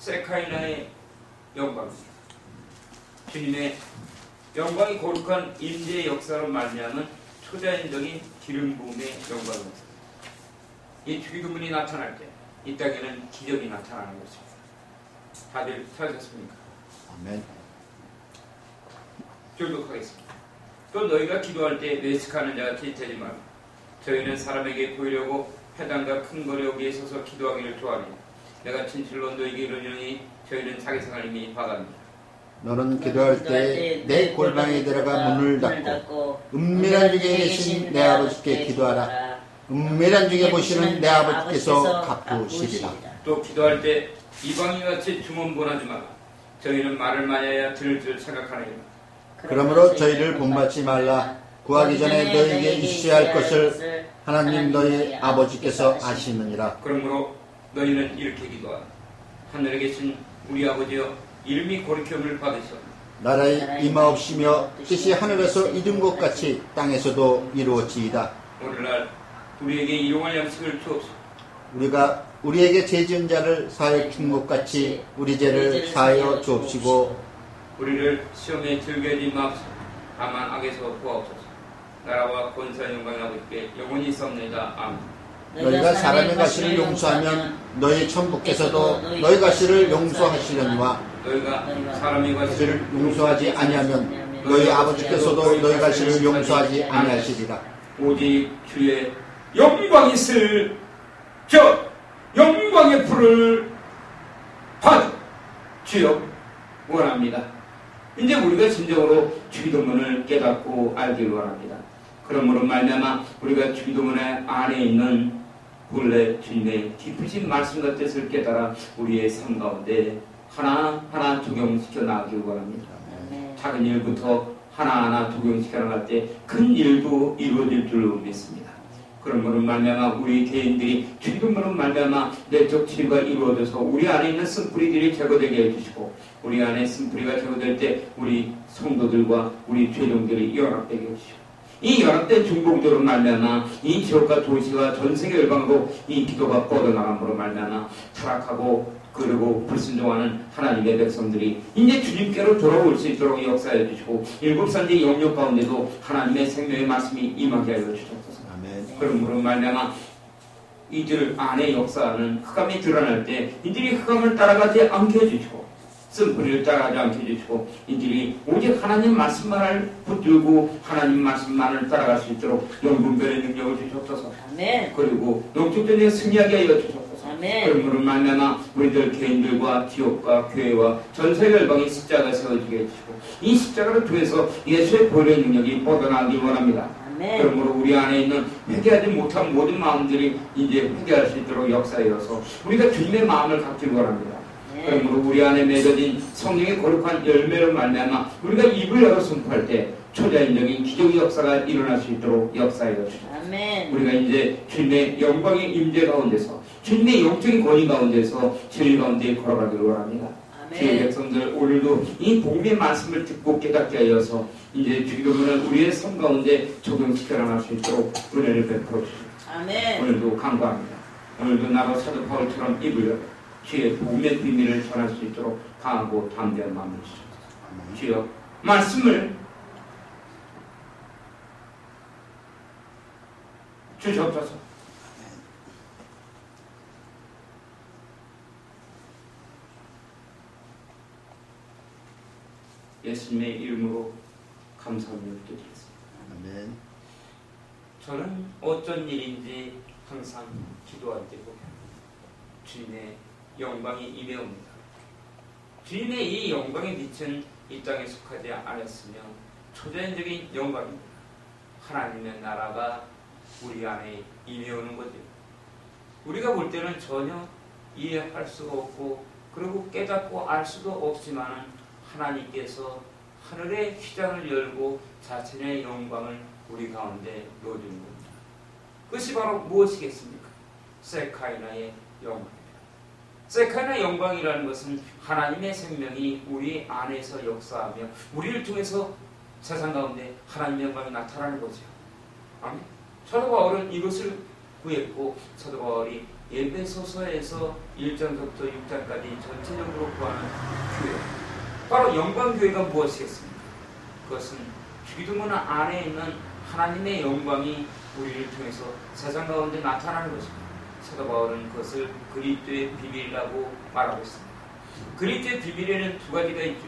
세카이나의 영광입니다. 주님의 영광이 거룩한 임재의 역사로 말미암은 초자연적인 기름 부음의 영광입니다. 이 주기도문이 나타날 때 이 땅에는 기적이 나타나는 것입니다. 다들 찾으셨습니까? 아멘. 교독하겠습니다. 또 너희가 기도할 때 외식하는 자같이 되지 말라. 저희는 사람에게 보이려고 회당과 큰 거리 여기에 서서 기도하기를 좋아하니 내가 진실로 너희에게 이르노니 저희는 자기상을 이미 받았느니라. 너는 기도할 때 내 골방에 들어가 문을 닫고 은밀한 중에 계신 내 아버지께 기도하라. 은밀한 중에 보시는 내 아버지께서 갚으시리라. 또 기도할 때 이방인같이 주문본하지 마라. 저희는 말을 많이 해야 들을 줄 생각하느니라. 그러므로 저희를 본받지 말라. 구하기 전에 너희에게 있어야 할 것을 하나님 너희 아버지께서 아시느니라. 그러므로 너희는 이렇게 기도하라. 하늘에 계신 우리 아버지여 이름이 거룩히 여김을 받으시오. 나라의 임하옵시며 뜻이 하늘에서 이룬 것 같이 땅에서도 이루어지이다. 오늘날 우리에게 일용할 양식을 주옵소서. 우리가 우리에게 죄 지은 자를 사하여 준 것 같이 우리 죄를 사하여 주옵시고 우리를 시험에 들게 하지 마옵소서. 다만 악에서 구하옵소서. 나라와 권세 영광이 아버지께 영원히 있사옵나이다. 아멘. 너희가 사람의 가시를 용서하면 너희 천부께서도 너희 가시를 용서하시려니와 너희가 사람의 가시를 용서하지 아니하면 너희 아버지께서도 너희 가시를 용서하지 아니하시리라. 오직 주의 영광이 있을 저 영광의 불을 받아 주여 원합니다. 이제 우리가 진정으로 주기도문을 깨닫고 알기를 원합니다. 그러므로 말미암아 우리가 주기도문 안에 있는 본래 주님의 깊으신 말씀과 뜻을 깨달아 우리의 삶 가운데 하나하나 적용시켜 나가기를 원합니다. 작은 일부터 하나하나 적용시켜 나갈 때 큰 일도 이루어질 줄로 믿습니다. 그러므로 말미암아 우리 개인들이 주기도문으로 말미암아 내적 치유가 이루어져서 우리 안에 있는 쓴뿌리들이 제거되게 해주시고 우리 안에 쓴뿌리가 제거될 때 우리 성도들과 우리 죄종들이 연합되게 해주시고 이 연합된 중봉적으로 말미암아 이 지역과 도시와 전 세계 열방으로 이 기도가 뻗어나감으로 말미암아 타락하고 그리고 불순종하는 하나님의 백성들이 이제 주님께로 돌아올 수 있도록 역사해 주시고 일곱 산지 영역 가운데도 하나님의 생명의 말씀이 임하게 하여 주셨소서. 아멘. 그러므로 말미암아 이들 안에 역사하는 흑암이 드러날 때 이들이 흑암을 따라가지 않게 해주시고 쓴뿌리를 따라가지 않게 해주시고 이들이 오직 하나님 말씀만을 붙들고 하나님 말씀만을 따라갈 수 있도록 영분별의 능력을 주셨소서. 아멘. 그리고 영적전쟁에 승리하게 하여 주셨소서. 아멘. 그러므로 말미암아 우리들 개인들과 지역과 교회와 전세계 열방의 십자가 세워지게 해주시고 이 십자가를 통해서 예수의 보혈의 능력이 뻗어나가길 원합니다. 아멘. 그러므로 우리 안에 있는 회개하지 못한 모든 마음들이 이제 회개할 수 있도록 역사하여서 우리가 주님의 마음을 갖기를 원합니다. 그러므로 우리 안에 맺어진 성령의 거룩한 열매로 말미암아 우리가 입을 열어 선포할 때 초자연적인 기적의 역사가 일어날 수 있도록 역사하여 주시옵소서. 아멘. 우리가 이제 주님의 영광의 임재 가운데서 주님의 영적인 권위 가운데서 진리 가운데 걸어가기를 원합니다. 주의 백성들 오늘도 이 복음의 말씀을 듣고 깨닫게 하여서 이제 주기도문을 우리의 삶 가운데 적용시켜 나갈 수 있도록 은혜를 베풀어 주십시오. 아멘. 오늘도 간구합니다. 오늘도 나로 사도 바울처럼 입을 열어 주의 복음의 비밀을 전할 수 있도록 강하고 담대한 마음을 주시옵소서. 주여 말씀을 주시옵소서. 예수님의 이름으로 감사하며 기도드리겠습니다. 아멘. 저는 어쩐 일인지 항상 기도할 때 보면 주님의 영광이 임해옵니다. 주님의 이 영광의 빛은 이 땅에 속하지 않았으며 초자연적인 영광입니다. 하나님의 나라가 우리 안에 임해오는 거죠. 우리가 볼 때는 전혀 이해할 수가 없고 그리고 깨닫고 알 수도 없지만 하나님께서 하늘의 휘장을 열고 자신의 영광을 우리 가운데 넣어주는 겁니다. 그것이 바로 무엇이겠습니까? 세카이나의 영광입니다. 세카이나 영광이라는 것은 하나님의 생명이 우리 안에서 역사하며 우리를 통해서 세상 가운데 하나님의 영광이 나타나는 거죠. 아멘. 사도 바울은 이것을 구했고 사도 바울이 에베소서에서 1장부터 6장까지 전체적으로 구하는 교회, 바로 영광교회가 무엇이겠습니까? 그것은 기도문 안에 있는 하나님의 영광이 우리를 통해서 세상 가운데 나타나는 것입니다. 사도 바울은 그것을 그리스도의 비밀이라고 말하고 있습니다. 그리스도의 비밀에는 두 가지가 있죠.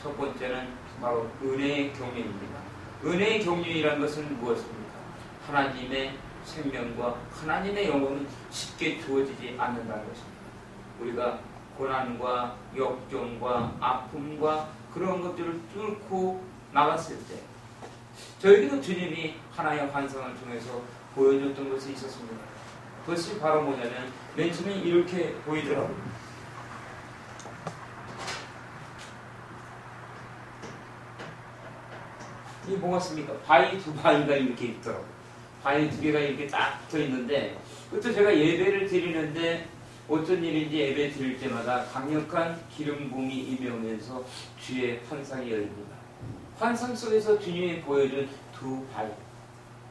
첫 번째는 바로 은혜의 경륜입니다. 은혜의 경륜이라는 것은 무엇입니까? 하나님의 생명과 하나님의 영광은 쉽게 주어지지 않는다는 것입니다. 우리가 고난과 역경과 아픔과 그런 것들을 뚫고 나갔을 때 저에게도 주님이 하나의 환상을 통해서 보여줬던 것이 있었습니다. 그것이 바로 뭐냐면 맨 처음에 이렇게 보이더라고요. 이 뭐가 습니까? 바위 두 바위가 이렇게 있더라고요. 바위 두 개가 이렇게 딱 붙어 있는데, 그때 제가 예배를 드리는데 어떤 일인지 예배 드릴 때마다 강력한 기름 부음이 임하면서 주의 환상이 열립니다. 환상 속에서 주님이 보여준 두 바위.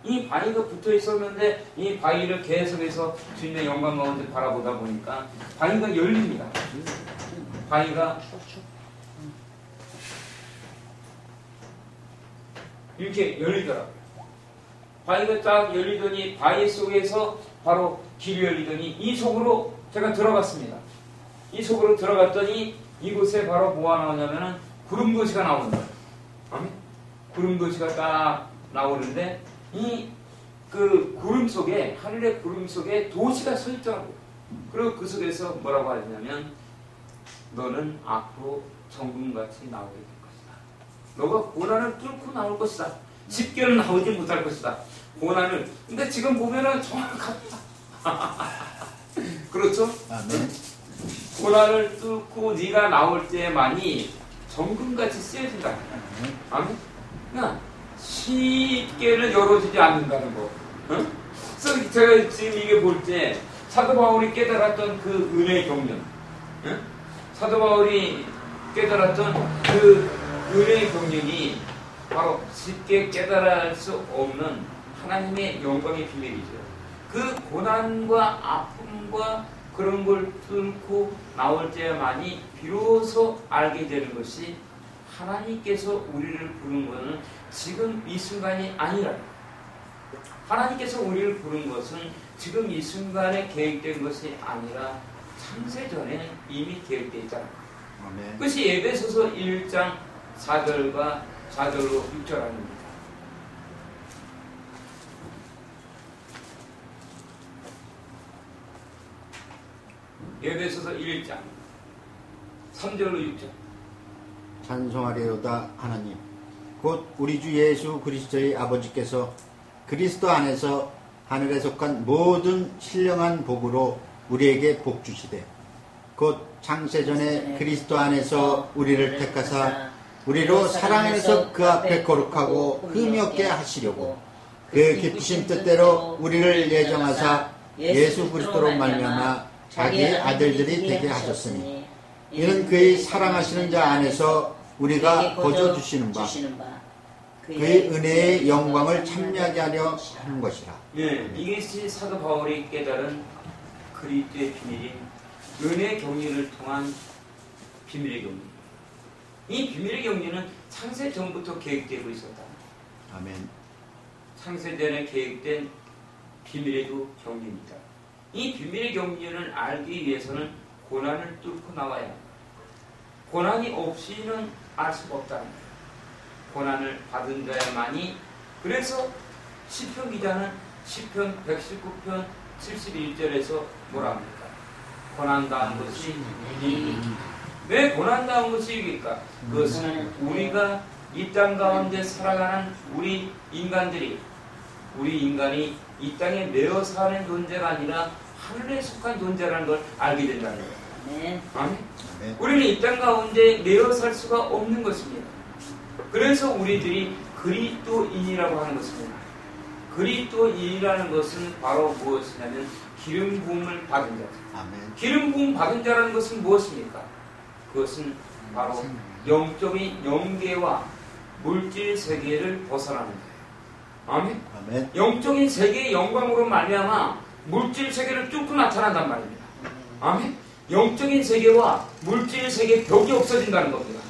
이 바위가 붙어 있었는데 이 바위를 계속해서 주님의 영광 가운데 바라보다 보니까 바위가 열립니다. 바위가 이렇게 열리더라고요. 바위가 딱 열리더니 바위 속에서 바로 길이 열리더니 이 속으로 제가 들어갔습니다. 이 속으로 들어갔더니 이곳에 바로 뭐가 나오냐면은 구름도시가 나오는 거예요. 구름도시가 딱 나오는데 이 그 구름 속에, 하늘의 구름 속에 도시가 서 있더라고요. 그리고 그 속에서 뭐라고 하냐면 너는 앞으로 정금같이 나오게 될 것이다. 너가 고난을 뚫고 나올 것이다. 쉽게는 나오지 못할 것이다. 고난을. 근데 지금 보면은 정확합니다. 그렇죠? 아멘. 고난을 뚫고 네가 나올 때만이 정금같이 쓰여진다. 아멘. 그러니까 쉽게는 열어지지 않는다는 거. 응? 그래서 제가 지금 이게 볼 때 사도 바울이 깨달았던 그 은혜의 경륜, 응? 사도 바울이 깨달았던 그 은혜의 경륜이 바로 쉽게 깨달을 수 없는 하나님의 영광의 비밀이죠. 그 고난과 아픔과 그런 걸 뚫고 나올 때만이 비로소 알게 되는 것이 하나님께서 우리를 부른 것은 지금 이 순간이 아니라, 하나님께서 우리를 부른 것은 지금 이 순간에 계획된 것이 아니라 창세전에 이미 계획되어 있잖아요. 아멘. 그것이 에베소서 1장 4절과 4절로 6절 아닙니까? 에베소서 1장 3절로 6절. 찬송하리로다 하나님, 곧 우리 주 예수 그리스도의 아버지께서 그리스도 안에서 하늘에 속한 모든 신령한 복으로 우리에게 복 주시되, 곧 창세전에 그리스도 안에서 우리를 택하사 우리로 사랑 안에서 그 앞에 거룩하고 흠이 없게 하시려고 그 기쁘신 뜻대로 우리를 예정하사 예수 그리스도로 말미암아 자기의 아들들이 되게 하셨으니, 이는 그의 사랑하시는 자 안에서 우리가 거저 주시는 바 그의 은혜의 영광을 참여하게 하려 하는 것이라. 예, 이것이 사도 바울이 깨달은 그리스도의 비밀인 은혜의 경륜을 통한 비밀의 경륜. 이 비밀의 경륜은 창세 전부터 계획되고 있었다. 아멘. 창세전에 계획된 비밀의 경륜이다. 이 비밀의 경륜을 알기 위해서는 고난을 뚫고 나와야 합니다. 고난이 없이는 알 수가 없다는 거예요. 고난을 받은 자야만이. 그래서 시편 기자는 시편 119편 71절에서 뭐라 합니까? 고난당한 것이 이익이다. 왜 고난당한 것이 이익일까? 그것은 우리가 이 땅 가운데 살아가는 우리 인간이 이 땅에 매어 사는 존재가 아니라 하늘에 속한 존재라는 걸 알게 된다는 거예요. 아멘. 우리는 이 땅 가운데 매어 살 수가 없는 것입니다. 그래서 우리들이 그리스도인이라고 하는 것입니다. 그리스도인이라는 것은 바로 무엇이냐면 기름 부음을 받은 자죠. 아멘. 기름 부음 받은 자라는 것은 무엇입니까? 그것은 바로 영적인 영계와 물질 세계를 벗어나는 거예요. 아멘. 아멘. 영적인 세계의 영광으로 말미암아 물질 세계를 뚫고 나타난단 말입니다. 아멘. 영적인 세계와 물질 세계의 벽이 없어진다는 겁니다.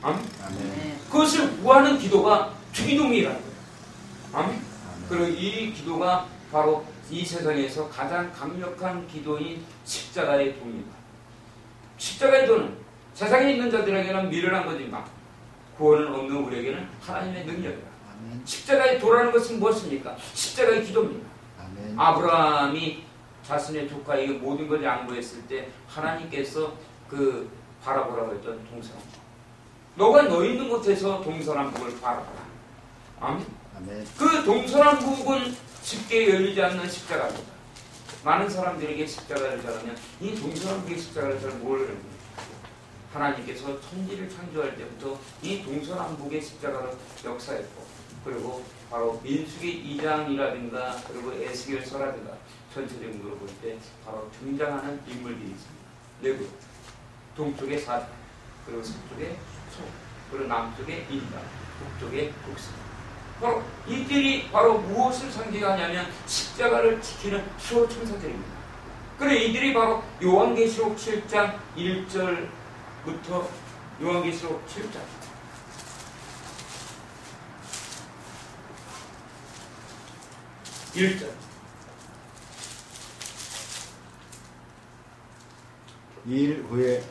아멘. 아멘. 그것을 구하는 기도가 주기도문이라는 거예요. 아멘. 그리고 이 기도가 바로 이 세상에서 가장 강력한 기도인 십자가의 도입니다. 십자가의 도는 세상에 있는 자들에게는 미련한 거지만 구원을 얻는 우리에게는 하나님의 능력이다. 아멘. 십자가의 도라는 것은 무엇입니까? 십자가의 기도입니다. 아멘. 아브라함이 자신의 조카에게 모든 걸 양보했을 때 하나님께서 그 바라보라고 했던 동서남북. 너가 너 있는 곳에서 동서남북을 바라봐라. 아멘. 아멘. 그 동서남북은 쉽게 열리지 않는 십자가입니다. 많은 사람들에게 십자가를 잘하면 이 동서남북의 십자가를 잘 모르는 하나님께서 천지를 창조할 때부터 이 동서남북의 십자가를 역사했고, 그리고 바로 민수기 2장이라든가 그리고 에스겔서라든가 전체적으로 볼 때 바로 등장하는 인물들이 있습니다. 내부 동쪽에 사자, 그리고 서쪽에 소, 그리고 남쪽에 인간, 북쪽에 독수. 바로 이들이 바로 무엇을 상징하냐면 십자가를 지키는 수호 천사들입니다. 그래 이들이 바로 요한계시록 7장 1절부터 요한계시록 7장 1절 이일 후에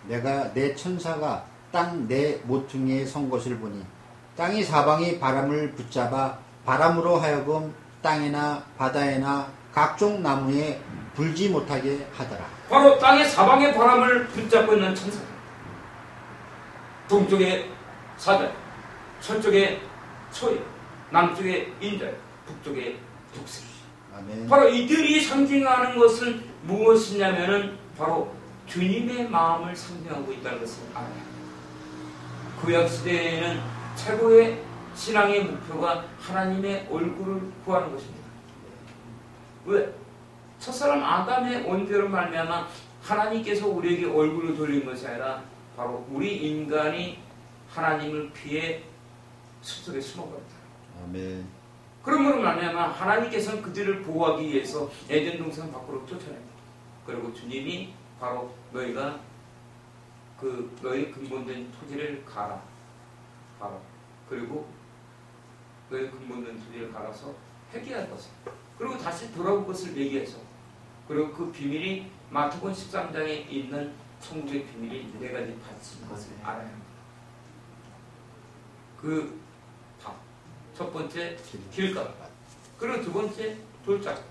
내가 내 천사가 땅 내 모퉁이에 선 것을 보니 땅이 사방이 바람을 붙잡아 바람으로 하여금 땅이나 바다에나 각종 나무에 불지 못하게 하더라. 바로 땅의 사방의 바람을 붙잡고 있는 천사. 동쪽에 사자, 서쪽에 소예, 남쪽에 인자, 북쪽에 독수리. 아멘. 바로 이들이 상징하는 것은 무엇이냐면은 바로 주님의 마음을 상징하고 있다는 것을 알아요. 구약 시대에는 최고의 신앙의 목표가 하나님의 얼굴을 구하는 것입니다. 왜? 첫사람 아담의 원죄로 말미암아 하나님께서 우리에게 얼굴을 돌린 것이 아니라 바로 우리 인간이 하나님을 피해 숲속에 숨어버렸다. 아멘. 그러므로 말미암아 하나님께서는 그들을 보호하기 위해서 에덴 동산 밖으로 쫓아냈다. 그리고 주님이 바로 너희가 그 너희 근본된 토지를 가라. 그리고 너희 근본된 토지를 갈아서 회개할 것을. 그리고 다시 돌아올 것을 얘기해서. 그리고 그 비밀이 마태복음 13장에 있는 천국의 비밀이 네 가지 밭인 것을 알아야 합니다. 그 밭. 첫 번째 길가. 그리고 두 번째 돌짝.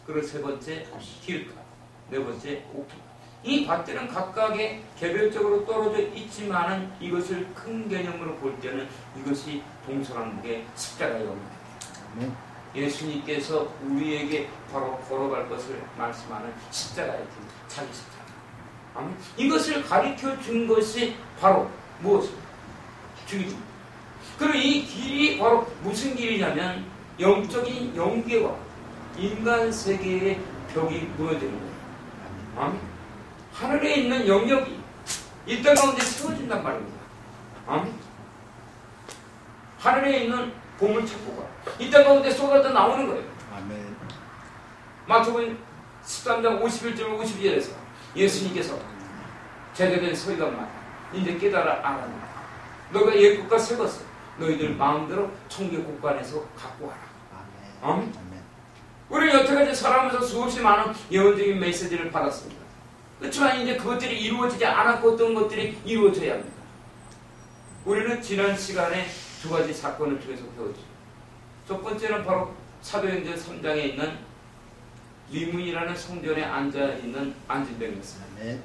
그리고 세 번째 길가. 네 번째 옥토. 이 밭들은 각각의 개별적으로 떨어져 있지만은 이것을 큰 개념으로 볼 때는 이것이 동서남북의 십자가의 영광입니다. 예수님께서 우리에게 바로 걸어갈 것을 말씀하는 십자가의 길, 자기 십자가. 아멘. 이것을 가르쳐 준 것이 바로 무엇입니까? 주기도입니다. 그리고 이 길이 바로 무슨 길이냐면 영적인 영계와 인간 세계의 벽이 무너지는 거예요. 아멘. 하늘에 있는 영역이 이 땅 가운데 세워진단 말입니다. 아멘. 하늘에 있는 보물창고가 이 땅 가운데 쏟아져 나오는 거예요. 아멘. 마태복음 13장 51절 52절에서 예수님께서 제대된 서기관마다 이제 깨달아 알아낸다. 너가 옛 것과 새 것을 너희들 마음대로 천국의 곳간에서 갖고 와라. 아멘. 아멘. 우리는 여태까지 살아가면서 수없이 많은 예언적인 메시지를 받았습니다. 그렇지만 이제 그것들이 이루어지지 않았고 어떤 것들이 이루어져야 합니다. 우리는 지난 시간에 두 가지 사건을 통해서 배웠죠. 첫 번째는 바로 사도행전 3장에 있는 미문이라는 성전에 앉아있는 안진뱅이였습니다.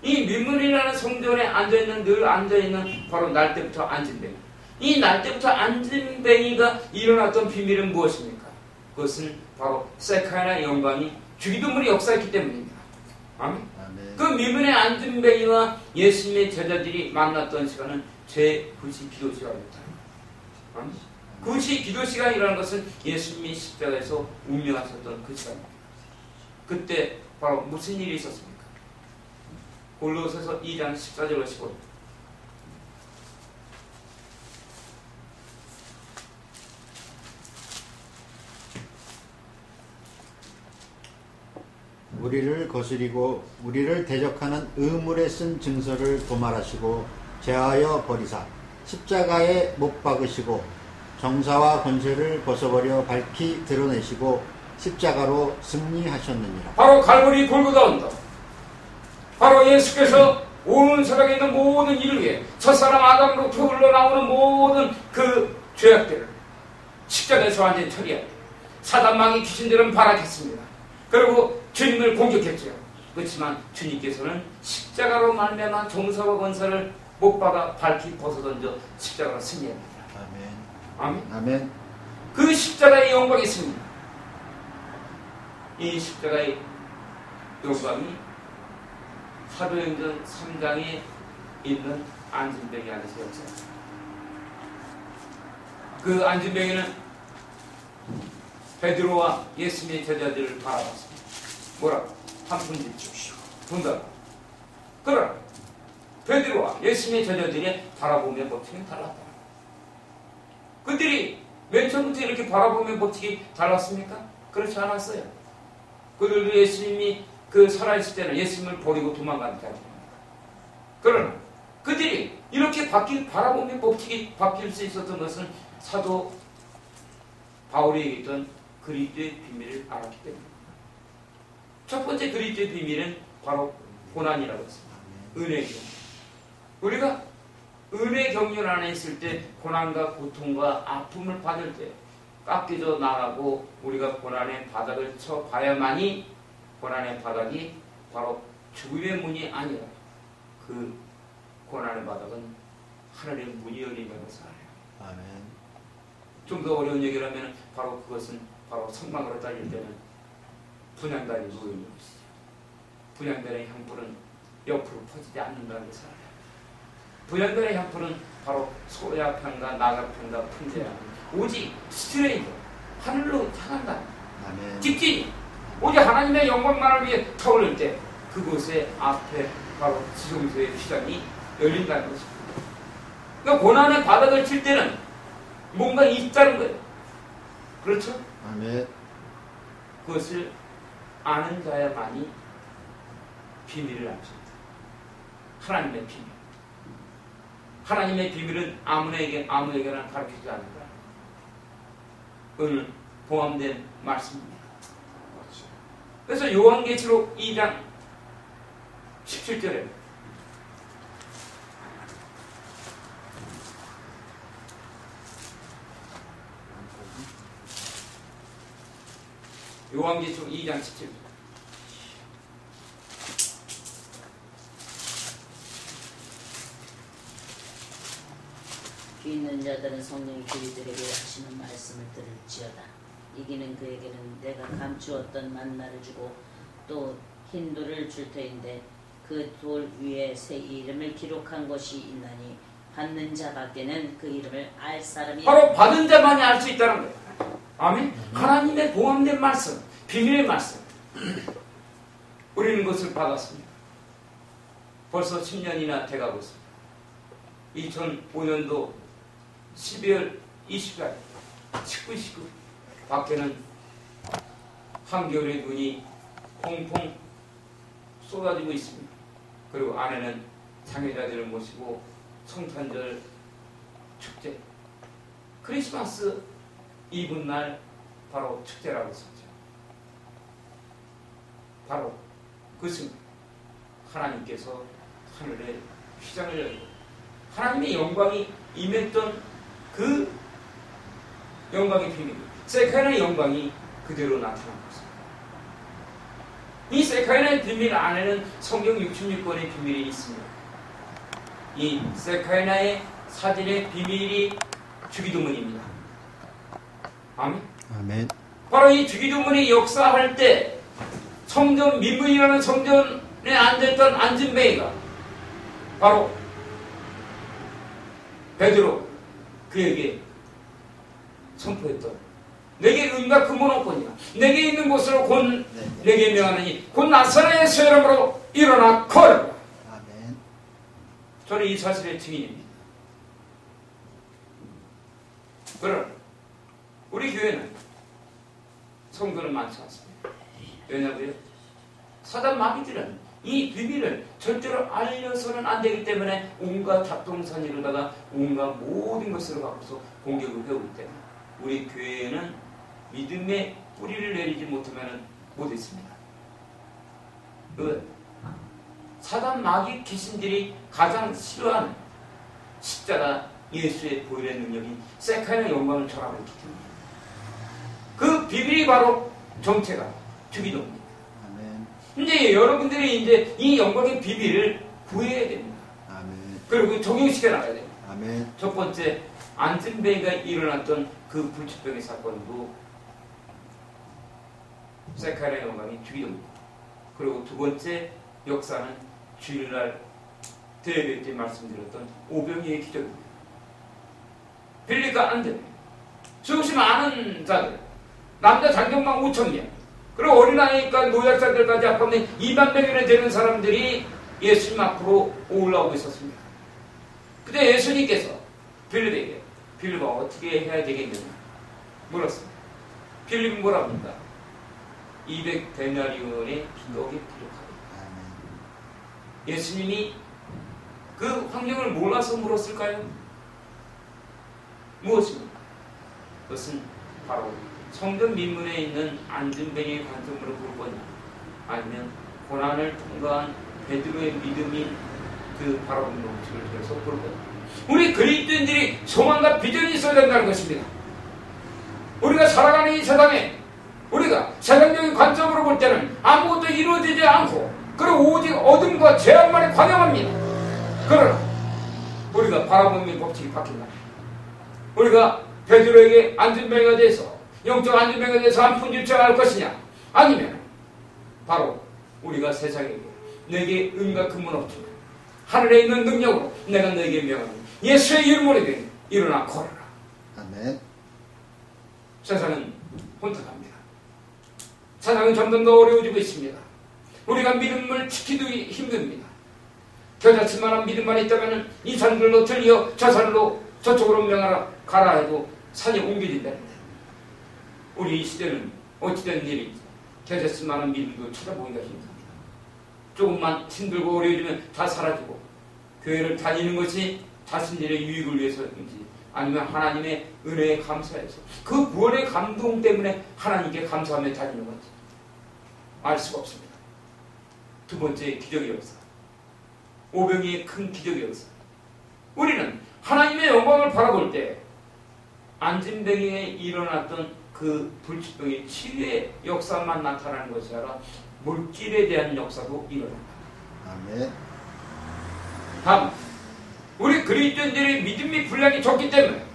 이 미문이라는 성전에 앉아있는 늘 앉아있는 바로 날 때부터 안진뱅이. 이 날 때부터 안진뱅이가 일어났던 비밀은 무엇입니까? 그것은 바로 세카야나 영광이 주기도문이 역사했기 때문입니다. 아멘. 그 미문의 안진뱅이와 예수님의 제자들이 만났던 시간은 제9시 기도 시간이었다. 아멘. 9시 기도 시간이라는 것은 예수님이 십자가에서 운명하셨던 그 시간입니다. 그때 바로 무슨 일이 있었습니까? 골로새서 2장 14절로 15절. 우리를 거스리고 우리를 대적하는 의물에 쓴 증서를 도말하시고 제하여 버리사 십자가에 못 박으시고 정사와 권세를 벗어버려 밝히 드러내시고 십자가로 승리하셨느니라. 바로 갈보리 골고다 언덕, 바로 예수께서 온 세상에 있는 모든 일을 위해 첫사람 아담으로부터 흘러나오는 모든 그 죄악들을 십자가에서 완전히 처리하고 사단망이 귀신들은 발악했습니다. 그리고 주님을 공격했죠. 그렇지만 주님께서는 십자가로 말미암아 정사와 권세를 못 받아 밝히 벗어던져 십자가로 승리합니다. 아멘. 아멘. 그 십자가의 영광이 있습니다. 이 십자가의 영광이 사도행전 3장에 있는 안진뱅이 안에서 역사합니다. 그 안진뱅이는 베드로와 예수님의 제자들을 바라봤습니다. 뭐라고? 한 푼 주십시오. 돈다. 그러나 베드로와 예수님의 제자들이 바라보며 버티기 달랐다. 그들이 맨 처음부터 이렇게 바라보며 버티기 달랐습니까? 그렇지 않았어요. 그들도 예수님이 그 살아있을 때는 예수님을 버리고 도망간다. 그러나 그들이 이렇게 바라보며 바뀔 수 있었던 것은 사도 바울이 얘기했던 그리스도의 비밀을 알았기 때문입니다. 첫 번째 그리스도의 비밀은 바로 고난이라고 했습니다. 은혜 경륜. 우리가 은혜 경륜 안에 있을 때 고난과 고통과 아픔을 받을 때 깎여져 나가고 우리가 고난의 바닥을 쳐봐야만이 고난의 바닥이 바로 죽음의 문이 아니라 그 고난의 바닥은 하늘의 문이 열리는 것을 알아요. 아멘. 좀 더 어려운 얘기를 하면 바로 그것은 바로 성막으로 따질 때는 분향단이 놓이는 것이죠. 분향단의 향불은 옆으로 퍼지지 않는다는 것을 알아요. 분향단의 향불은 바로 소야편과 나가편과 풍제야 오직 스트레이트 하늘로 향한다. 아멘. 직진이 오직 하나님의 영광만을 위해 타오를 때 그곳에 앞에 바로 지성소의 휘장이 열린다는 것입니다. 그러니까 고난의 바닥을 칠 때는 뭔가 있다는 거예요. 그렇죠? 아멘. 그것을 아는 자야만이 비밀을 알죠. 하나님의 비밀. 하나님의 비밀은 아무에게나 가르치지 않는다. 오늘 봉함된 말씀입니다. 그래서 요한계시록 2장 17절에 요한계시록 2장 17절 귀 있는 자들은 성령이 그들에게 하시는 말씀을 들을지어다. 이기는 그에게는 내가 감추었던 만나를 주고 또 흰 돌을 줄 터인데 그 돌 위에 새 이름을 기록한 것이 있나니 받는 자밖에는 그 이름을 알 사람이 바로 받은 자만이 알 수 있다는 거예요. 아멘. 하나님의 봉함된 말씀, 비밀의 말씀. 우리는 그것을 받았습니다. 벌써 10년이나 돼가고 있습니다. 2005년도 12월 20일 19 밖에는 한겨울의 눈이 퐁퐁 쏟아지고 있습니다. 그리고 안에는 장애자들을 모시고 성탄절 축제, 크리스마스 이브날 바로 축제라고 했었죠. 바로 그것은 하나님께서 하늘에 휘장을 열고 하나님의 영광이 임했던 그 영광의 비밀, 세카이나의 영광이 그대로 나타난 것입니다. 이 세카이나의 비밀 안에는 성경 66권의 비밀이 있습니다. 이 세카이나의 사진의 비밀이 주기도문입니다. 아멘. 아멘. 바로 이 주기도문이 역사할 때 성전 민문이라는 성전에 앉아있던 안진뱅이가 바로 베드로 그에게 선포했던 내게 은과 금은 없거니와 내게 있는 곳으로 곧 내게 명하느니 곧 나사렛의 예수 이름으로 일어나 걸어라. 아멘. 저는 이 사실의 증인입니다. 그러나 우리 교회는 성도는 많지 않습니다. 왜냐고요? 사단 마귀들은 이 비밀을 절대로 알려서는 안 되기 때문에 온갖 잡동사니로다가 온갖 모든 것을 갖고서 공격을 해오기 때문에 우리 교회에는 믿음의 뿌리를 내리지 못하면 못했습니다. 그 사단 마귀 귀신들이 가장 싫어하는 십자가 예수의 보혈의 능력이 세카의 영광을 전하고 있기 때문에 그 비밀이 바로 정체가 주기도입니다. 이제 여러분들이 이제 이 영광의 비밀을 구해야 됩니다. 아멘. 그리고 적용시켜 나가야 됩니다. 아멘. 첫 번째, 안진뱅이가 일어났던 그 불치병의 사건도 세카의 영광이 주기도입니다. 그리고 두 번째 역사는 주일날 대회 때 말씀드렸던 오병이의 기적입니다. 빌리가 안되네. 수없이 많은 자들, 남자 장정만 5,000명, 그리고 어린아이니까 노약자들까지 합하면 2만 명이나 되는 사람들이 예수님 앞으로 올라오고 있었습니다. 그때 예수님께서 빌립에게 빌립아 어떻게 해야 되겠느냐 물었습니다. 빌립은 뭐라 합니까? 200데나리온의 떡이 부족하다. 예수님이 그 환경을 몰라서 물었을까요? 무엇입니까? 그것은 바로 성전 민문에 있는 안진뱅이의 관점으로 볼 거냐, 아니면 고난을 통과한 베드로의 믿음이 그 바라보는 농식을 통해서 볼 거냐. 우리 그리스도인들이 소망과 비전이 있어야 된다는 것입니다. 우리가 살아가는 이 세상에 우리가 세상적인 관점으로 볼 때는 아무것도 이루어지지 않고 그리고 오직 어둠과 죄악만이 관영합니다. 그러나 우리가 바라보는 법칙이 바뀐다. 우리가 베드로에게 안진뱅이가 돼서 영적 안진뱅이가 돼서 한 푼 유치할 것이냐, 아니면 바로 우리가 세상에게 내게 은과 금은 없지만 하늘에 있는 능력으로 내가 너에게 명하노니 예수의 이름으로 일어나 걸어라. 아멘. 세상은 혼탁합니다. 세상은 점점 더 어려워지고 있습니다. 우리가 믿음을 지키기 힘듭니다. 겨자씨만한 믿음만 있다면 이 산들로 들려 저 산으로 저쪽으로 명하라 가라 해도 산이 옮겨진다는데, 우리 이 시대는 어찌된 일인지 겨자씨만한 믿음도 찾아보기가 힘듭니다. 조금만 힘들고 어려워지면 다 사라지고 교회를 다니는 것이 자신들의 유익을 위해서인지 아니면 하나님의 은혜에 감사해서 그 구원의 감동 때문에 하나님께 감사하며 다니는 건지 알 수가 없습니다. 두 번째 기적의 역사, 오병이의 큰 기적의 역사. 우리는 하나님의 영광을 바라볼 때 안진뱅이에 일어났던 그 불치병의 치유의 역사만 나타나는 것이 아니라 물질에 대한 역사도 일어납니다. 아멘. 다음, 우리 그리스도인들의 믿음이 분량이 적기 때문에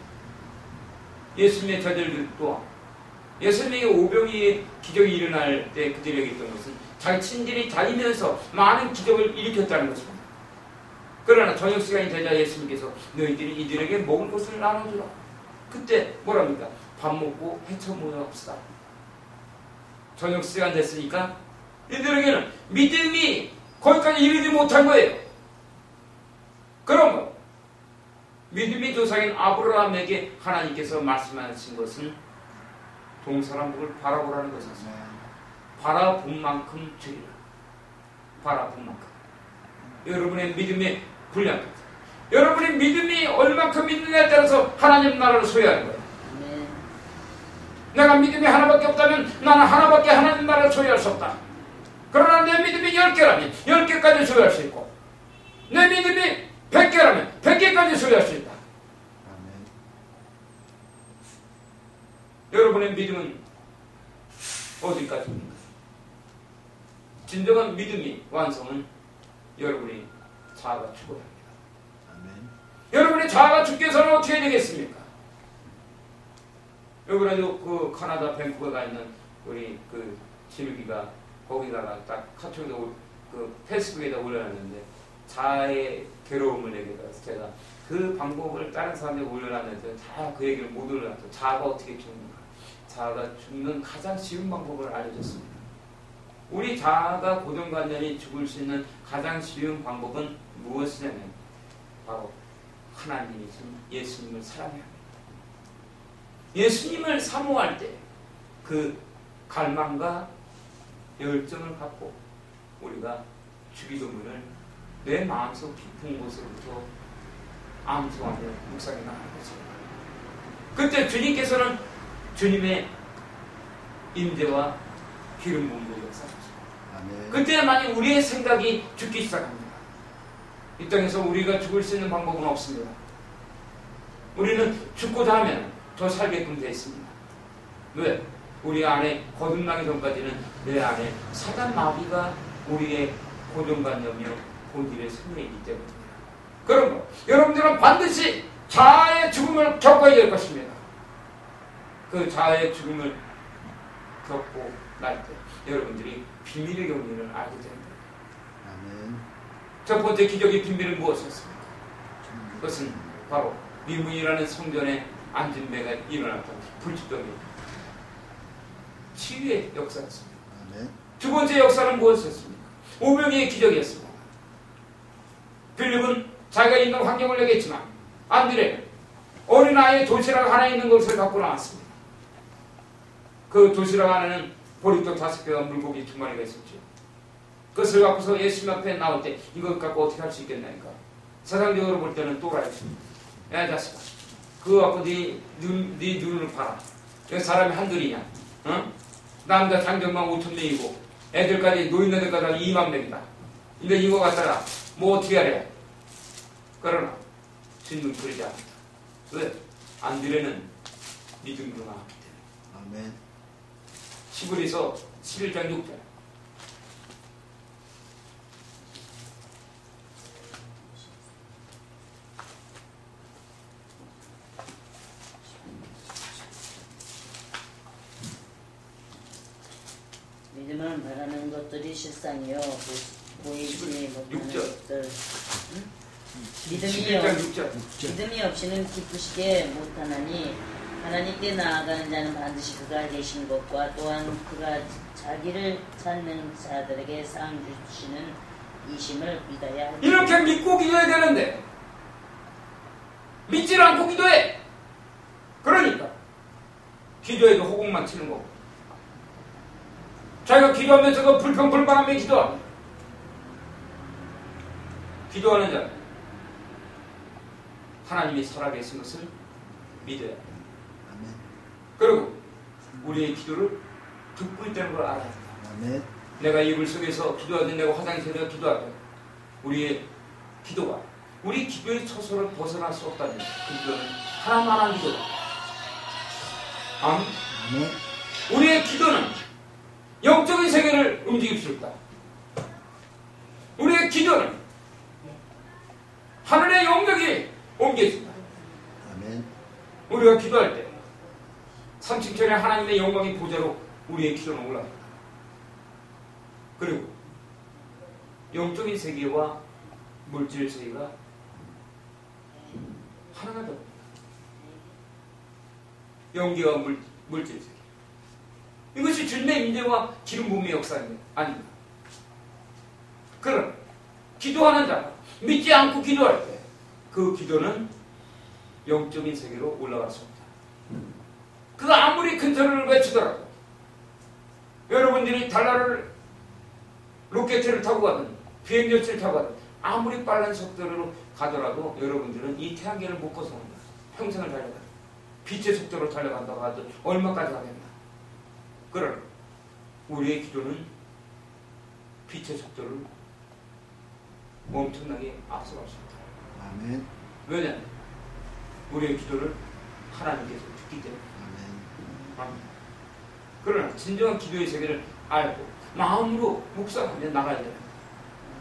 예수님의 제자들 또한 예수님의 오병이의 기적이 일어날 때 그들에게 있던 것은 자신들이 다니면서 많은 기적을 일으켰다는 것입니다. 그러나 저녁 시간이 되자 예수님께서 너희들이 이들에게 먹을 것을 나눠주라. 그때 뭐랍니까? 밥 먹고 헤쳐 모여합시다. 저녁 시간 됐으니까 이들에게는 믿음이 거기까지 이르지 못한 거예요. 그러면 믿음의 조상인 아브라함에게 하나님께서 말씀하신 것은 동서남북을 바라보라는 것이었습니다. 바라본 만큼 주리라. 바라본 만큼. 여러분의 믿음의 분량, 여러분의 믿음이 얼마큼 믿느냐에 따라서 하나님 나라를 소유하는 거예요. 내가 믿음이 하나밖에 없다면 나는 하나밖에 하나님 나라를 소유할 수 없다. 그러나 내 믿음이 10개라면 10개까지 소유할 수 있고, 내 믿음이 100개라면 100개까지 소유할 수 있다. 아멘. 여러분의 믿음은 어디까지입니까? 진정한 믿음이 완성은 여러분이 자아가 죽어야 합니다. 아멘. 여러분의 자아가 죽게 해서는 어떻게 되겠습니까? 여러분도 그 카나다 밴쿠버가 있는 우리 그 진욱이가 거기다가 딱 카톡에다 그 페이스북에다 올려놨는데, 자아의 괴로움을 얘기해서 제가 그 방법을 다른 사람에게 올려놨는데 다 그 얘기를 못 올려놨죠. 자아가 어떻게 죽는가. 자아가 죽는 가장 쉬운 방법을 알려줬습니다. 우리 자아가 고정관념이 죽을 수 있는 가장 쉬운 방법은 무엇이냐면 바로 하나님이신 예수님을 사랑해야 합니다. 예수님을 사모할 때 그 갈망과 열정을 갖고 우리가 주기도문을 내 마음속 깊은 곳으로부터 암송하며 묵상해 나가는 거죠. 그때 주님께서는 주님의 임재와 기름 부음으로 역사하죠. 그때야만이 우리의 생각이 죽기 시작합니다. 이 땅에서 우리가 죽을 수 있는 방법은 없습니다. 우리는 죽고자 하면 더 살게끔 되어 있습니다. 왜? 우리 안에 거듭나기 전까지는 내 안에 사단 마귀가 우리의 고정관념이며 본질의 승리이기 때문입니다. 그러므로 여러분들은 반드시 자아의 죽음을 겪어야 될 것입니다. 그 자아의 죽음을 겪고 날 때 여러분들이 비밀의 경륜을 알게 됩니다. 아멘. 첫 번째 기적의 비밀은 무엇이었습니까? 그것은 바로 미문이라는 성전에 앉은 배가 일어났던 불치병이 치유의 역사였습니다. 아멘. 두 번째 역사는 무엇이었습니까? 오병이의 기적이었습니다. 빌립은 자기가 있는 환경을 얘기했지만 안드레는 어린아이의 도시락 하나 있는 것을 갖고 나왔습니다. 그 도시락 안에는 보리떡 5개와 물고기 2마리가 있었죠. 그것을 갖고서 예수님 앞에 나올 때 이것 갖고 어떻게 할 수 있겠나니까. 세상적으로 볼 때는 또라이죠. 야 자식아, 그거 갖고 네 눈을 봐라. 여기 사람이 한둘이냐? 어? 남자 장정만 5,000명이고 애들까지 노인네들까지 2만 명이다. 근데 이거 갖다가 뭐 어떻게 하래? 그러나 주님은 그러지 않는다. 왜? 안드레는 믿음으로 나왔기 때문에. 아멘. 히브리서 11장 6절. 믿음을 말하는 것들이 실상이요 보이지 못하는 6절. 것들. 응? 11장 6절. 믿음이 없이는 기쁘시게 못하나니 하나님께 나아가는 자는 반드시 그가 계신 것과 또한 그가 자기를 찾는 자들에게 상 주시는 이심을 믿어야 합니다. 이렇게 믿고 기도해야 되는데 믿질 않고 기도해. 그러니까 기도해도 호국만 치는 거고 자기가 기도하면서도 불평불만하며 기도합니다. 기도하는 자는 하나님이 살아계신 것을 믿어야 합니다. 그리고 우리의 기도를 듣고 있다는 걸 알아야 합니다. 아멘. 내가 이불 속에서 기도하든 내가 화장실에서 기도하든 우리의 기도가 우리 기도의 처소를 벗어날 수 없다면 그 기도는 하나만한 기도다. 아멘. 우리의 기도는 영적인 세계를 움직일 수 있다. 우리의 기도는 하늘의 영역이 옮겨진다. 아멘. 우리가 기도할 때 3층천에 하나님의 영광의 보좌로 우리의 기도는 올라갑니다. 그리고 영적인 세계와 물질 세계가 하나가 됩니다. 영계와 물질 세계. 이것이 주님의 임재와 기름 부음의 역사입니다. 아닙니다. 그러나 기도하는 자가 믿지 않고 기도할 때 그 기도는 영적인 세계로 올라갈 수 없다. 그가 아무리 큰 소리를 외치더라도 여러분들이 달러를 로켓을 타고 가든 비행기를 타고 가든 아무리 빠른 속도로 가더라도 여러분들은 이 태양계를 못 벗어난다. 평생을 달려간다. 빛의 속도로 달려간다고 하도 얼마까지 가겠나. 그러나 우리의 기도는 빛의 속도를 엄청나게 앞서갈 수 있다. 아멘. 왜냐하면 우리의 기도를 하나님께서 듣기 때문에. 아멘. 그러나 진정한 기도의 세계를 알고 마음으로 묵상하며 나가야 돼요.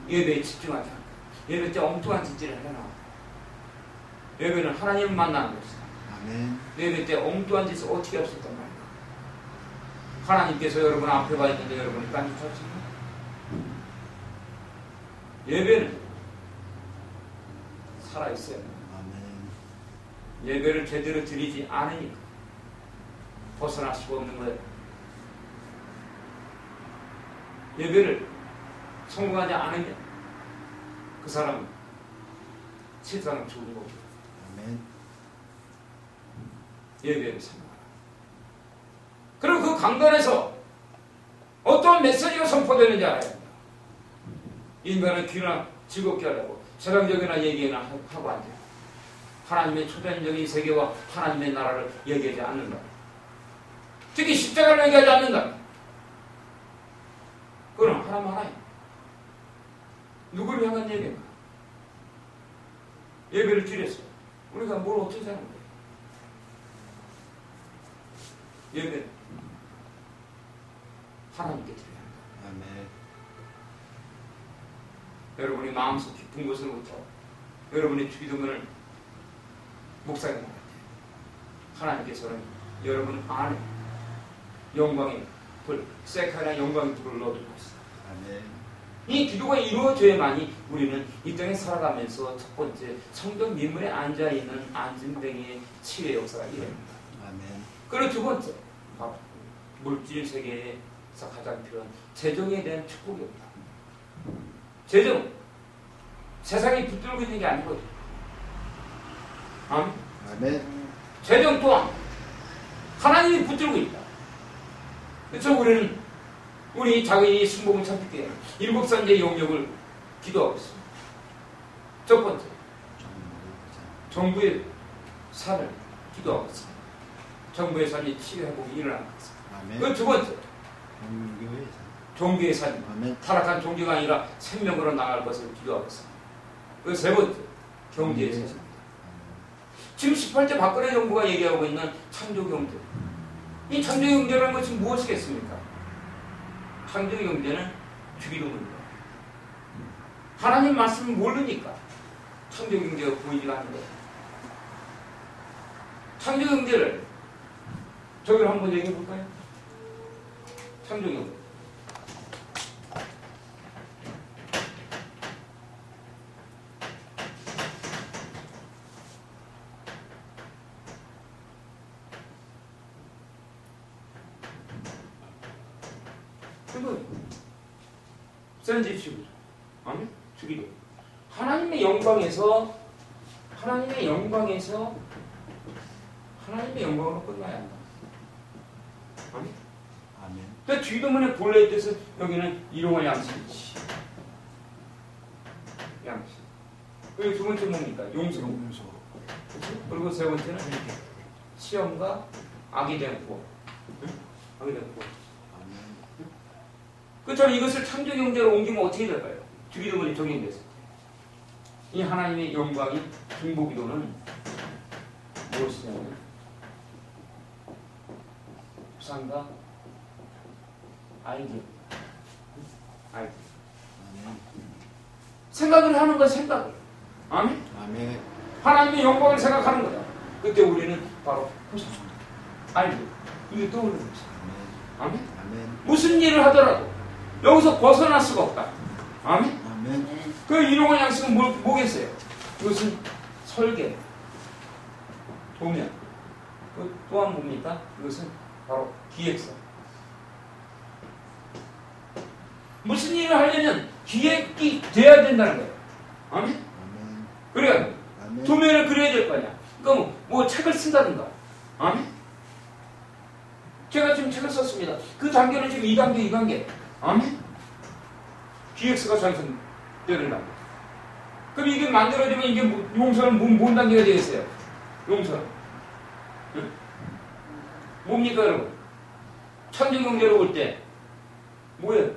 예배에 집중하지 않고 예배 때 엉뚱한 짓질을 해놔. 예배는 하나님을 만나는 것이다. 아멘. 예배 때 엉뚱한 짓을 어떻게 할 수 있단 말이야. 하나님께서 여러분 앞에 와 있는데 여러분이 딴짓하시나? 예배는 살아있어야 합니다. 아멘. 예배를 제대로 드리지 않으니까 벗어날 수가 없는 거예요. 예배를 성공하지 않으면 그 사람은 세상을 죽은 거고. 아멘. 예배를 성공하라. 그리고 그 강단에서 어떤 메시지가 선포되는지 알아야 합니다. 인간의 귀나 즐겁게 하려고 세상적이나 얘기나 하고 안 돼요. 하나님의 초자연적인 세계와 하나님의 나라를 얘기하지 않는다. 특히 십자가를 얘기하지 않는다. 그건 하나님 하나예요. 누구를 향한 얘기인가? 예배를 드렸어요. 우리가 뭘 어떻게 사는 거예요? 예배 하나님께 드려야 한다. 아멘. 여러분이 마음속 깊은 곳으로부터 여러분의 주기도문을 목사님 하나님께서는 여러분 안에 영광의 불, 세카나 영광의 불을 넣어두고 있어요. 아멘. 이 기도가 이루어져야만이 우리는 이 땅에 살아가면서 첫 번째 성경 민문에 앉아있는 안진뱅이의 치유의 역사가 이릅니다. 아멘. 그리고 두 번째 물질 세계에서 가장 필요한 재정에 대한 축복입니다. 재정 세상이 붙들고 있는 게 아니거든요. 아멘. 재정 또한 하나님이 붙들고 있다. 그래서 우리 자기의 순복을 찾기 때문에 7산제의 영역을 기도하고 있습니다. 첫 번째 정부의 산을 기도하고 있습니다. 정부의 산이 치유회복이 일어나는 것입니다. 아멘. 그 두 번째 종교의 종교의 산, 아멘. 타락한 종교가 아니라 생명으로 나갈 것을 기도하고 있습니다. 그 세 번째 경제의 산입니다. 지금 18대 박근혜 정부가 얘기하고 있는 창조경제. 이 창조경제라는 것이 무엇이겠습니까? 창조경제는 주기도문입니다. 하나님 말씀을 모르니까 창조경제가 보이지가 않는 거예요. 창조경제를 저기를 한번 얘기해 볼까요? 창조경제. 센지치고 아멘? 주기도 하나님의 영광으로 끝나야 한다. 아멘? 아멘. 그 주기도문의 본래의 뜻은 여기는 일용할 양식이지. 양식. 그리고 두 번째 뭡니까? 용서. 그리고 세 번째는 시험과 악에 대한 구원. 악에 대한 구원. 그처럼 이것을 창조경제로 옮기면 어떻게 될까요? 주기도문이 적용됐을 때. 이 하나님의 영광이 중보기도는 무엇이냐면 부산과 아이디어. 생각을 하는 거야, 생각을. 아멘? 아멘. 하나님의 영광을 생각하는 거야. 그때 우리는 바로 아이디어. 이게 떠오르는 거지. 아멘? 아멘. 무슨 일을 하더라도 여기서 벗어날 수가 없다. 아멘? 아멘. 그 일용할 양식은 뭐겠어요? 그것은 설계, 도면. 그 또한 뭡니까? 그것은 바로 기획서. 무슨 일을 하려면 기획이 돼야 된다는 거예요. 아멘? 아멘. 그래야 도면을 그려야 될 거 아니야. 그럼 뭐 책을 쓴다든가. 아멘? 제가 지금 책을 썼습니다. 그 단계는 지금 2단계. 아멘? 기획서가 완성되는 단계. 그럼 이게 만들어지면 이게 용서는 뭔 단계가 되겠어요? 용서는. 응? 뭡니까, 여러분? 창조경제로 볼 때, 뭐예요?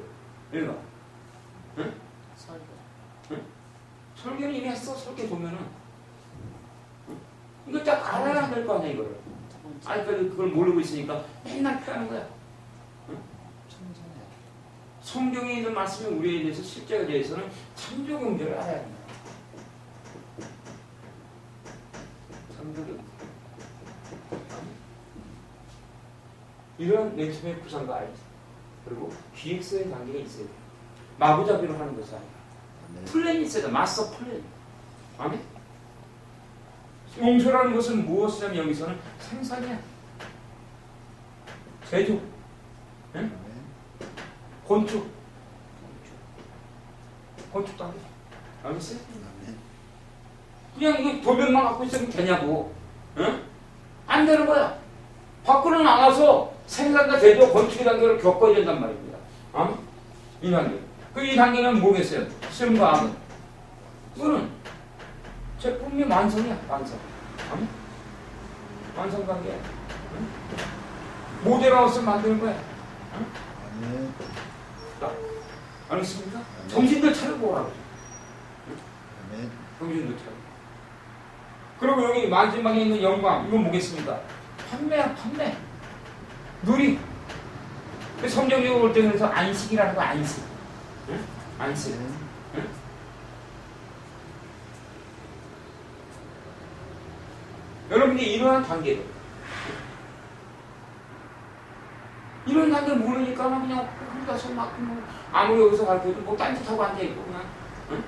얘가. 응? 설교. 응? 설교는 이미 했어, 설계 보면은. 응? 이거 딱 알아야 될 거 아니야, 이거를. 아니, 그걸 모르고 있으니까 맨날 피하는 거야. 성경에 있는 말씀이 우리에 대해서 실제에 대해서는 창조경제를 알아야 합니다. 창조경제. 이런 맨 처음에 구상과 알지. 그리고 기획서의 단계가 있어야 돼요. 마구잡이로 하는 것이 아니라. 플랜이 있어야 돼. 마스터 플랜. 아멘? 용서라는 것은 무엇이냐면 여기서는 생산이야. 제조. 응? 건축 단계. 알겠어요? 그냥 이거 도면만 갖고 있으면 되냐고. 응? 안 되는 거야. 밖으로 나가서 생산과 제조, 건축의 단계를 겪어야 된단 말입니다. 이 단계. 그 이 단계는 뭐겠어요? 실험과 암은. 이거는 제품이 완성이야, 완성. 아니? 완성 단계야. 응? 모델하우스 만드는 거야. 응? 아멘. 자, 알겠습니까? 정신들 차려보라고. 아멘. 정신들 차려. 그리고 여기 마지막에 있는 영광, 이건 뭐겠습니까? 판매야, 판매. 누리. 성경적으로 볼 때는 그래서 안식이라는 거, 안식. 응? 안식. 응? 여러분이 이러한 단계로 이런 단계를 모르니까 그냥 혼자서 막 아무리 여기서 가르쳐도 뭐 딴짓하고 앉아있고 그냥 응?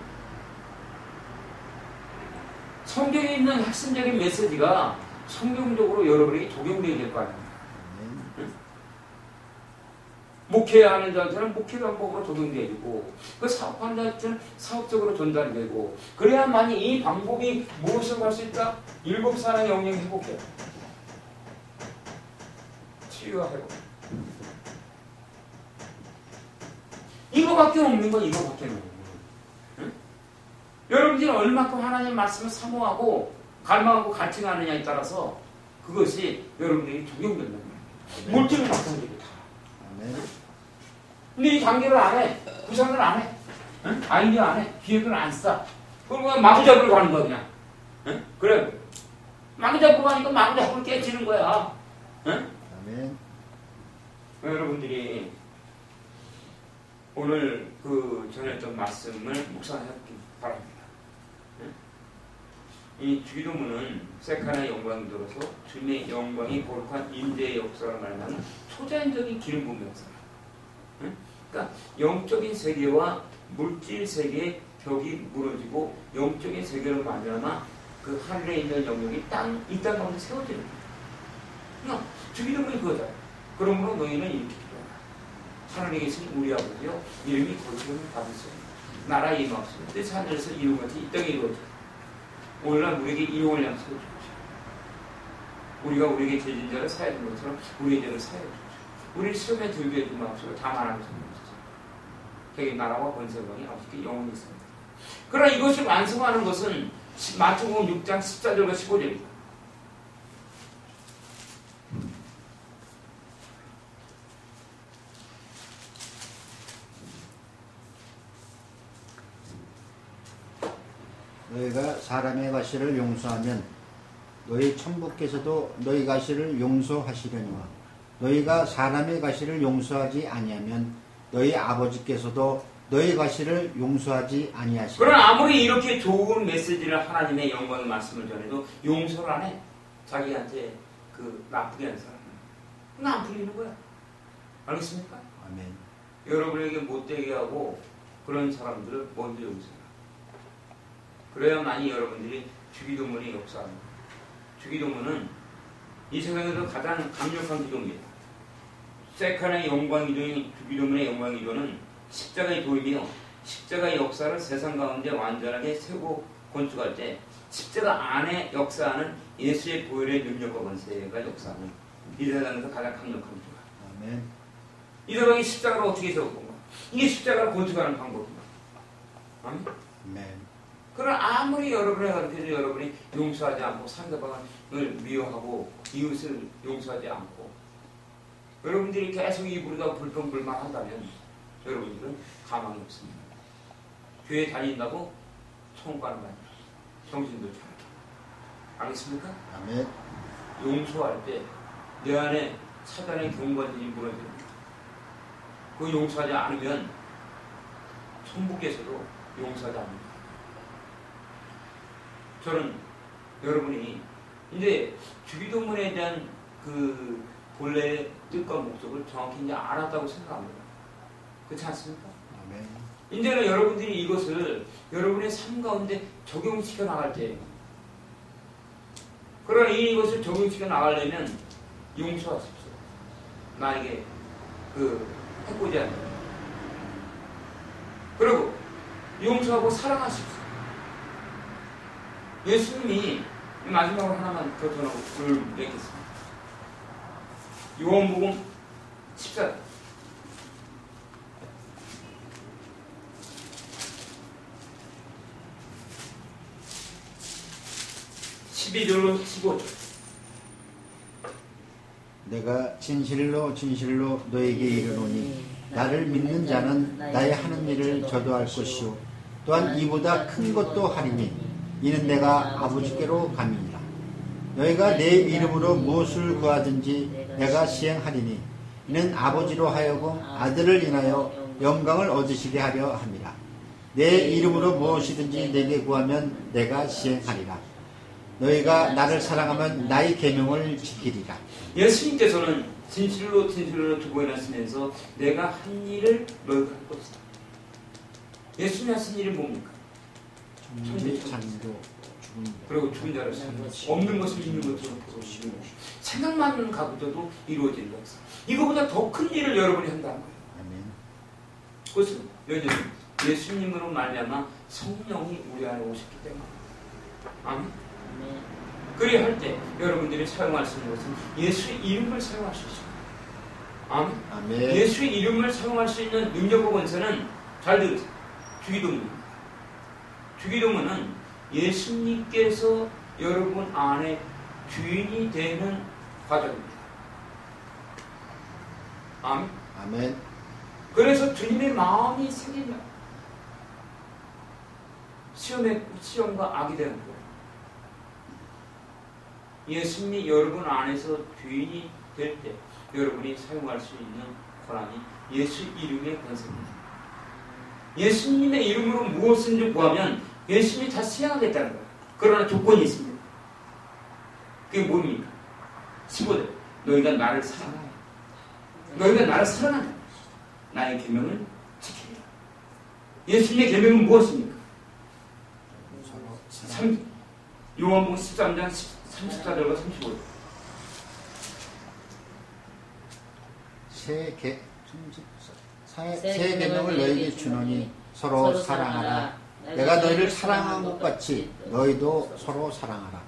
성경에 있는 핵심적인 메시지가 성경적으로 여러분에게 적용되어야 될 거 아닙니까? 응? 목회하는 자한테는 목회 방법으로 적용되어야 되고 그 사업하는 자한테는 사업적으로 전달이 되고 그래야만이 이 방법이 무엇을 할 수 있다? 7사람의 영영 회복해. 치유와 회복. 이거밖에 없는 건 이거밖에 없는 거예요. 응? 여러분들이 얼마큼 하나님 말씀을 사모하고 갈망하고 갈증하느냐에 따라서 그것이 여러분들이 적용된다는 거예요. 물질은 마찬가지다. 근데 이 단계를 안 해. 구상을 안 해. 응? 아이디어 안 해. 기획을 안 써. 그럼 그냥 마구 잡으러 가는 거야 그냥. 응? 그래. 마구 잡으러 가니까 마구 잡으러 깨지는 거야. 응? 아멘. 여러분들이 오늘 그 전했던 말씀을 묵상하기 바랍니다. 응? 이 주기도문은 세카나의 영광이 들어서 주님의 영광이 거룩한 임재의 역사를 말하는 초자연적인 기름 부음의 역사. 응? 그러니까 영적인 세계와 물질 세계의 벽이 무너지고 영적인 세계로 말미암아 그 하늘에 있는 영역이 이 땅 가운데 세워지는 거예요. 그러니까 주기도문이 그거잖아요. 그러므로 너희는 이렇게 기도하라. 하늘에 계신 우리 아버지여 이름이 거룩함을 받으시오. 나라 임하옵시며 뜻이 하늘에서 이룬 것이 이 땅에 이루어지고 오늘날 우리에게 일용을 양식을 주옵시오. 우리가 우리에게 죄진 자를 사해 준 것처럼 우리의 죄를 사해 주옵시오. 우리를 시험에 들게 하지 마옵시고 다만 하는 성령이시죠. 되게 나라와 권세왕이 아버지께 영원히 있습니다. 그러나 이것을 완성하는 것은 마태복음 6장 14절과 15절입니다. 너희가 사람의 과실을 용서하면 너희 천부께서도 너희 과실을 용서하시려니와 너희가 사람의 과실을 용서하지 아니하면 너희 아버지께서도 너희 과실을 용서하지 아니하시리라. 그러나 아무리 이렇게 좋은 메시지를 하나님의 영광의 말씀을 전해도 용서를 안 해. 자기한테 그 나쁘게 하는 사람은 그건 안 풀리는 거야. 알겠습니까? 아멘. 여러분에게 못되게 하고 그런 사람들을 먼저 용서해라. 그래야만이 여러분들이 주기도문의 역사합니다. 주기도문은 이 세상에서 가장 강력한 기도입니다. 세카나의 영광 기도인 주기도문의 영광 기도는 십자가의 도이며 십자가의 역사를 세상 가운데 완전하게 세우고 건축할 때 십자가 안에 역사하는 예수의 보혈의 능력과 권세가 역사하는 이 세상에서 가장 강력한 기도다. 아멘. 이 세상이 십자가를 어떻게 세울 건가? 이게 십자가를 건축하는 방법입니다. 아멘. 아멘. 그러나 아무리 여러분의 가르쳐도 여러분이 용서하지 않고 상대방을 미워하고 이웃을 용서하지 않고 여러분들이 계속 입으로다 불평불만한다면 여러분들은 가망이 없습니다. 교회 다닌다고 청구하는 거 아니라 정신도 차려. 알겠습니까? 아멘. 용서할 때 내 안에 사단의 경관들이 무너집니다. 그 용서하지 않으면 천부께서도 용서하지 않습니다. 저는 여러분이 이제 주기도문에 대한 그 본래의 뜻과 목적을 정확히 이제 알았다고 생각합니다. 그렇지 않습니까? 아멘. 이제는 여러분들이 이것을 여러분의 삶 가운데 적용시켜 나갈 때예요. 그러나 이것을 적용시켜 나가려면 용서하십시오. 나에게 해코지 않는. 그리고 용서하고 사랑하십시오. 예수님이 마지막으로 하나만 더 전하고 불을 맺겠습니다. 요한복음 14장 12절로 15절. 내가 진실로 진실로 너에게 이르노니 나를 믿는 자는 나의 하는 일을 저도 할 것이요 또한 이보다 큰 것도 하리니 이는 내가 아버지께로 감이니라. 너희가 내 이름으로 무엇을 구하든지 내가 시행하리니 이는 아버지로 하여금 아들을 인하여 영광을 얻으시게 하려 함이라. 내 이름으로 무엇이든지 내게 구하면 내가 시행하리라. 너희가 나를 사랑하면 나의 계명을 지키리라. 예수님께서는 진실로 진실로 두 번이나 쓰면서 내가 한 일을 너희가 할 것이다. 예수님이 하신 일이 뭡니까? 창조, 그리고 죽은 자를 살리고 없는 것을 있는 것으로 보시는 것. 생각만 가고도 이루어지는 것. 이거보다 더 큰 일을 여러분이 한다는 거예요. 아멘. 그것은 왜냐하면 예수님으로 말미암아 성령이 우리 안에 오셨기 때문에. 아멘. 그리야 할 때 여러분들이 사용할 수 있는 것은 예수의 이름을 사용할 수 있습니다. 아멘. 아멘. 예수의 이름을 사용할 수 있는 능력과 권세는 잘 들으세요. 주기도문입니다. 주기도문은 예수님께서 여러분 안에 주인이 되는 과정입니다. 아멘. 아멘. 그래서 주님의 마음이 생긴다. 시험과 악이 되는 거예요. 예수님이 여러분 안에서 주인이 될 때 여러분이 사용할 수 있는 권한이 예수 이름의 권세입니다. 예수님의 이름으로 무엇인지 구하면 예수님이 다 수행하겠다는 거예요. 그러나 조건이 있습니다. 그게 뭡니까? 15절. 너희가 나를 사랑하라. 너희가 나를 사랑한다. 나의 계명을 지키리라. 예수님의 계명은 무엇입니까? 요한복음 13장 34절과 35절. 새 계명을 너희에게 주노니 서로 사랑하라. 내가 너희를 사랑한 것 같이 너희도 서로 사랑하라.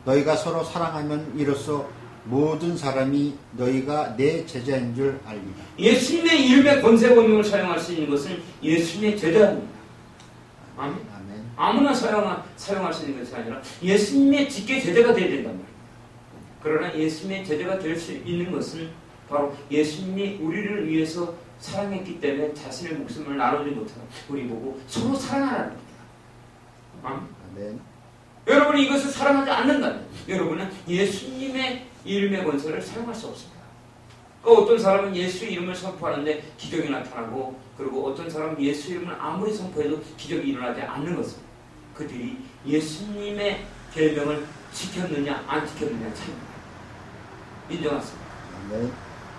너희가 서로 사랑하면 이로써 모든 사람이 너희가 내 제자인 줄 알리라. 예수님의 이름의 권세 권능을 사용할 수 있는 것은 예수님의 제자입니다. 아멘. 아무나 사용할 수 있는 것이 아니라 예수님의 직계 제자가 되어야 된단 말이에요. 그러나 예수님의 제자가 될 수 있는 것은 바로 예수님이 우리를 위해서 사랑했기 때문에 자신의 목숨을 나누지 못하고 우리 보고 서로 사랑하라는 겁니다. 아멘. 여러분이 이것을 사랑하지 않는다면 여러분은 예수님의 이름의 권세를 사용할 수 없습니다. 그러니까 어떤 사람은 예수 이름을 선포하는데 기적이 나타나고 그리고 어떤 사람은 예수 이름을 아무리 선포해도 기적이 일어나지 않는 것은 그들이 예수님의 계명을 지켰느냐 안 지켰느냐 차이입니다. 인정하십니까?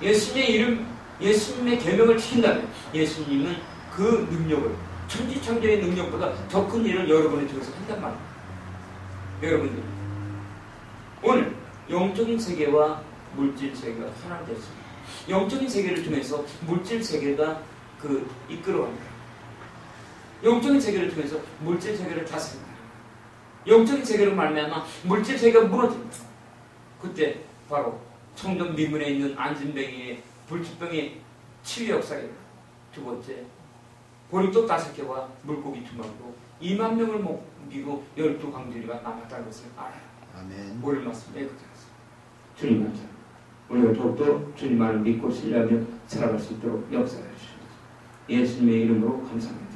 예수님의 이름, 예수님의 계명을 지킨다면 예수님은 그 능력을 천지창조의 능력보다 더 큰 일을 여러분이 통해서 한단 말입니다. 여러분들 오늘 영적인 세계와 물질 세계가 하나 됐습니다. 영적인 세계를 통해서 물질 세계가 이끌어갑니다. 영적인 세계를 통해서 물질 세계를 다스립니다. 영적인 세계로 말미암아 물질 세계가 무너집니다. 그때 바로 청정 미문에 있는 안진뱅이의 불치병의 치유 역사입니다. 두 번째, 보리떡 5개와 물고기 2마리로 2만 명을 먹이고 12강제리가 남았다는 것을 알아요. 아멘. 오늘 말씀 여기까지 하겠습니다. 주님 감사합니다. 우리가 더욱더 주님만을 믿고 신뢰하며 살아갈 수 있도록 역사해 주십시오. 예수님의 이름으로 감사합니다.